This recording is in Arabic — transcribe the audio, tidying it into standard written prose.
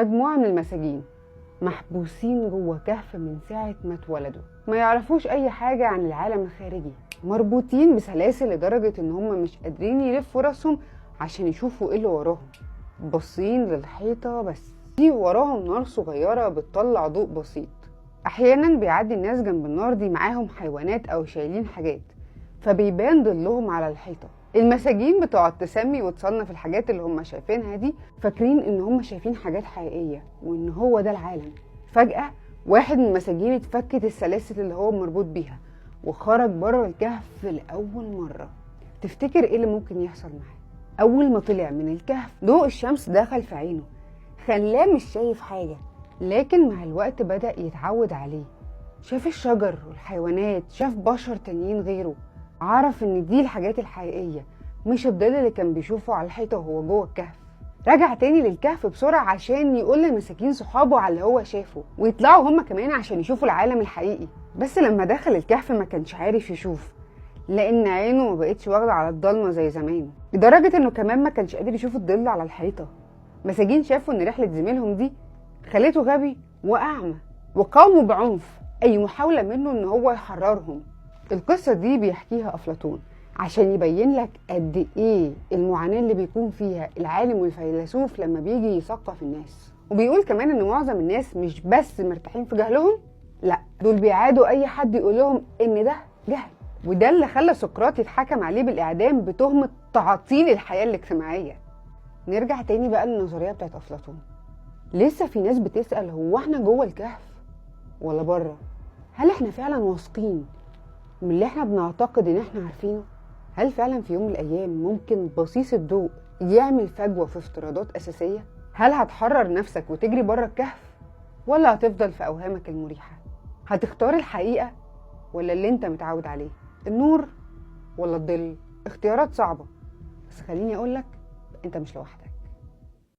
مجموعة من المساجين محبوسين جوه كهف من ساعة ما اتولدوا، ما يعرفوش أي حاجة عن العالم الخارجي، مربوطين بسلاسل لدرجة إن هم مش قادرين يلفوا راسهم عشان يشوفوا إيه اللي وراهم، باصين للحيطة بس. في وراهم نار صغيرة بتطلع ضوء بسيط. أحيانا بيعدي الناس جنب النار دي معاهم حيوانات أو شايلين حاجات، فبيبان ظلهم على الحيطة. المساجين بتقعد تسمي وتصنف الحاجات اللي هم شايفينها دي، فاكرين ان هم شايفين حاجات حقيقية وان هو ده العالم. فجأة واحد من المساجين اتفكت السلاسل اللي هو مربوط بيها وخرج بره الكهف لأول مرة. تفتكر ايه اللي ممكن يحصل معاه؟ اول ما طلع من الكهف ضوء الشمس دخل في عينه، خلاه مش شايف حاجة، لكن مع الوقت بدأ يتعود عليه. شاف الشجر والحيوانات، شاف بشر تانيين غيره، عرف ان دي الحاجات الحقيقية مش الظل اللي كان بيشوفه على الحيطة وهو جوه الكهف. رجع تاني للكهف بسرعة عشان يقول للمساكين صحابه على اللي هو شافه، ويطلعوا هما كمان عشان يشوفوا العالم الحقيقي. بس لما دخل الكهف ما كانش عارف يشوف، لان عينه ما بقتش واخدة على الضلمة زي زمان، لدرجة انه كمان ما كانش قادر يشوف الظل على الحيطة. مساجين شافوا ان رحلة زميلهم دي خليته غبي واعمى، وقاوموا بعنف اي محاولة منه ان هو يحررهم. القصة دي بيحكيها أفلاطون عشان يبين لك قد ايه المعاناة اللي بيكون فيها العالم والفيلسوف لما بيجي يثقف الناس. وبيقول كمان ان معظم الناس مش بس مرتاحين في جهلهم، لا دول بيعادوا اي حد يقول لهم ان ده جهل. وده اللي خلى سقراط يتحكم عليه بالإعدام بتهمة تعطيل الحياة الاجتماعية. نرجع تاني بقى للنظرية بتاعت أفلاطون. لسه في ناس بتسأل هو احنا جوه الكهف ولا بره؟ هل احنا فعلا واثقين من اللي احنا بنعتقد ان احنا عارفينه؟ هل فعلا في يوم من الايام ممكن بصيص الضوء يعمل فجوة في افتراضات اساسية؟ هل هتحرر نفسك وتجري بره الكهف، ولا هتفضل في اوهامك المريحة؟ هتختار الحقيقة ولا اللي انت متعود عليه؟ النور ولا الظل؟ اختيارات صعبة، بس خليني اقولك انت مش لوحدك.